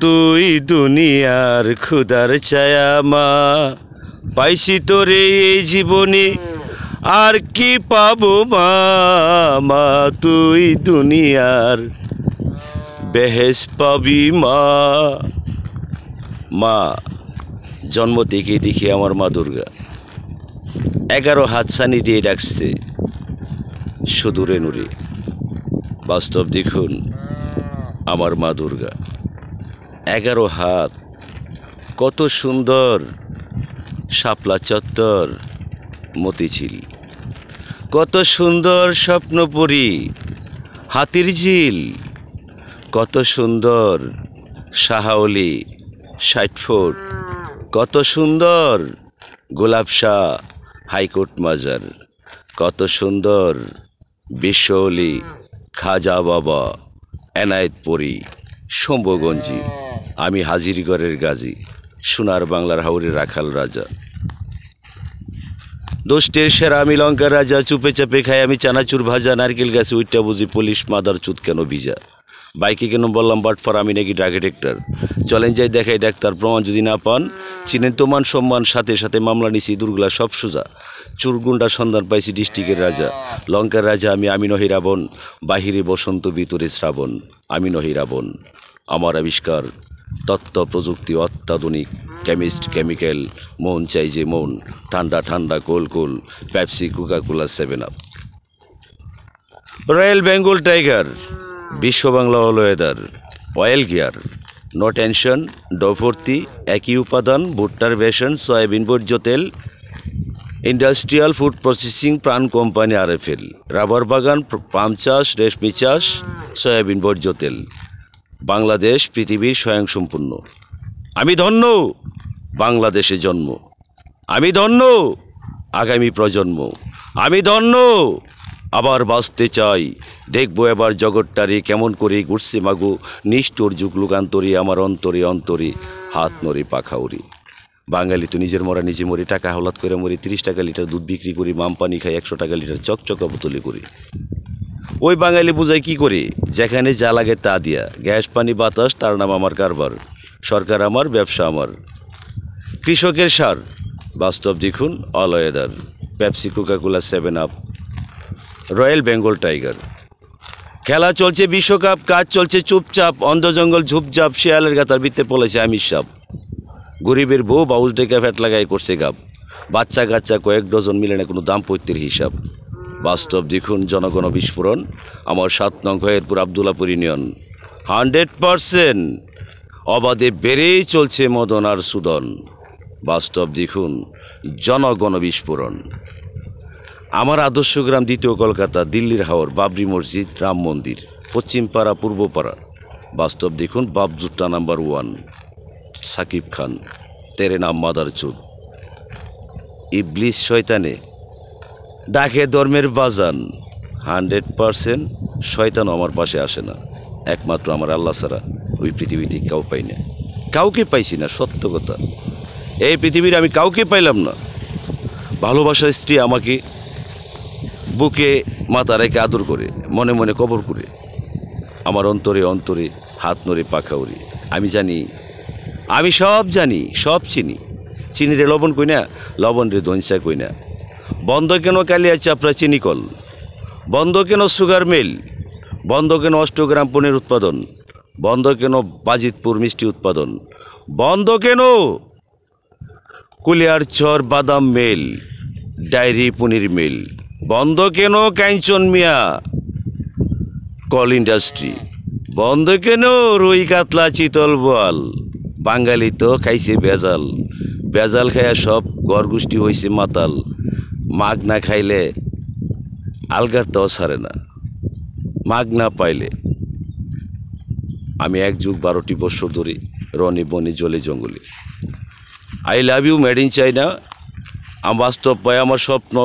তুই দুনিয়ার ক্ষুধার ছায়া মা, পাইছি তোরে এই জীবনে আর কি পাবো মা। মা তুই দুনিয়ার বেহেশ পাবি মা। মা জন্ম থেকে দেখি আমার মা দুর্গা 11 হাতছানি দিয়ে ডাকছে সুদূরে নুরে। বাস্তব দেখুন আমার মা দুর্গা 11 হাত, কত সুন্দর শাপলা চত্বর মতিঝিল, কত সুন্দর স্বপ্নপুরী হাতির ঝিল, কত সুন্দর শাহাওলি 60 ফুট, কত সুন্দর গোলাপশাহ হাইকোর্ট মাজার, কত সুন্দর বিশ্বলি খাজা বাবা এনায়েতপুরী শম্ভুগঞ্জি। আমি হাজিরগড়ের গাজী, সোনার বাংলার হাওরের রাখাল রাজা, দোষ্টের সেরা আমি লঙ্কার রাজা। চুপে চাপে খাই আমি চানাচুর ভাজা, নারকেল গাছে উইটটা বুঝি পুলিশ মাদার চুত কেন ভিজা। বাইকে কেন বললাম বাটফার আমি নাকি ড্রাগ এডিক্টর, চলেন যাই দেখাই ডাক্তার, প্রমাণ যদি না পান চিনেন তো মান সম্মান, সাথে সাথে মামলা নিছি দুর্গুলা সব সোজা। চুরগুন্ডার সন্ধান পাইছি ডিস্ট্রিক্টের রাজা, লঙ্কার রাজা আমি নহি রাবণ, বাহিরে বসন্ত ভিতরে শ্রাবণ। আমি নহি রাবণ, আমার আবিষ্কার তত্ত্ব প্রযুক্তি অত্যাধুনিক, কেমিস্ট কেমিক্যাল, মন চাই যে মন, ঠান্ডা ঠান্ডা cool cool, Pepsi Coca Cola 7 up. Royal Bengal tiger, বিশ্ব বাংলা all weather, oil gear, no tension, ডভর্তি একই উপাদান, ভুট্টার বেসন, সয়াবিন বর্জ্য তেল, industrial food processing Pran company RFL, rubber বাগান, পাম চাষ, রেশমি চাষ, সয়াবিন বর্জ্য তেল। বাংলাদেশ পৃথিবীর স্বয়ংসম্পূর্ণ। আমি ধন্য বাংলাদেশে জন্ম, আমি ধন্য আগামী প্রজন্ম, আমি ধন্য আবার বাঁচতে চাই। দেখবো এবার জগৎটারে কেমন করে ঘুরছে মাগো, নিষ্ঠুর যুগলুকান্তরে আমার অন্তরে অন্তরে হাত নড়ে পাখা উড়ি। বাঙালি তো নিজের মরা নিজে মরি, টাকা হাওলাত করে মরি, 30 টাকা লিটার দুধ বিক্রি করি, মাম পানি খাই 100 টাকা লিটার চকচকা বোতলে করি। ওই বাঙালি বুঝায় কি করে, যেখানে যা লাগে তা দিয়া, গ্যাস পানি বাতাস তার নাম আমার কারবার, সরকার আমার ব্যবসা আমার। কৃষকের সার, বাস্তব দেখুন all-weather, Pepsi Coca Cola 7 up, royal Bengal tiger. খেলা চলছে বিশ্বকাপ, কাজ চলছে চুপচাপ, অন্ধ জঙ্গল ঝুপঝাপ, শেয়ালের গাতার ভিত্তে পলেছে আমির সাপ। গরিবের বউ বাউস ডেকে ফ্যাট লাগাই করছে গাপ, বাচ্চা কাচ্চা কয়েক ডজন মিলে না কোনো দাম্পত্যের হিসাব। বাস্তব দেখুন জনগণ বিস্ফোরণ, আমার 7 নং খয়েরপুর আবদুল্লাপুর ইউনিয়ন। 100% অবাধে বেড়েই চলছে মদন আর সুদন। বাস্তব দেখুন জনগণ বিস্ফোরণ। আমার আদর্শ গ্রাম 2 কলকাতা, দিল্লির হাওর, বাবরি মসজিদ, রাম মন্দির, পশ্চিমপাড়া পূর্বপাড়া। বাস্তব দেখুন বাবজুট্টা নাম্বার 1, সাকিব খান, তেরে নাম মাদার চুদ। ইবলিস শয়তানে ডাকে ধর্মের বাজান, 100% শয়তানও আমার পাশে আসে না, একমাত্র আমার আল্লাহ ছাড়া ওই পৃথিবীতে কাউ পাই না, কাউকে পাইছি না। সত্য কথা, এই পৃথিবীর আমি কাউকে পাইলাম না। ভালোবাসার স্ত্রী আমাকে বুকে মাথা রেখে আদর করে, মনে মনে কবর করে, আমার অন্তরে অন্তরে হাত নড়ে পাখা উড়ি। আমি জানি, আমি সব জানি, সব চিনি, চিনি রে লবণ কই না, লবণ রে দইনসা কই না। বন্ধ কেন কালিয়া চাপড়া চিনিকল, বন্ধ কেন সুগার মিল, বন্ধ কেন 8 গ্রাম পনির উৎপাদন, বন্ধ কেন বাজিতপুর মিষ্টি উৎপাদন, বন্ধ কেন কুলিয়ার চর বাদাম মিল, ডায়েরি পনির মিল, বন্ধ কেন কাঞ্চন মিয়া কল ইন্ডাস্ট্রি, বন্ধ কেন রুই কাতলা চিতল বোয়াল। বাঙালি তো খাইছে বেজাল, বেজাল খাইয়া সব গড়গোষ্ঠী হয়েছে মাতাল। মাগ না খাইলে আলগার তাও ছাড়ে না, মাগ না পাইলে। আমি 1 যুগ 12টি বছর ধরে রনি বনি জলে জঙ্গলে। I love you made in China. আমার বাস্তব পায় আমার স্বপ্ন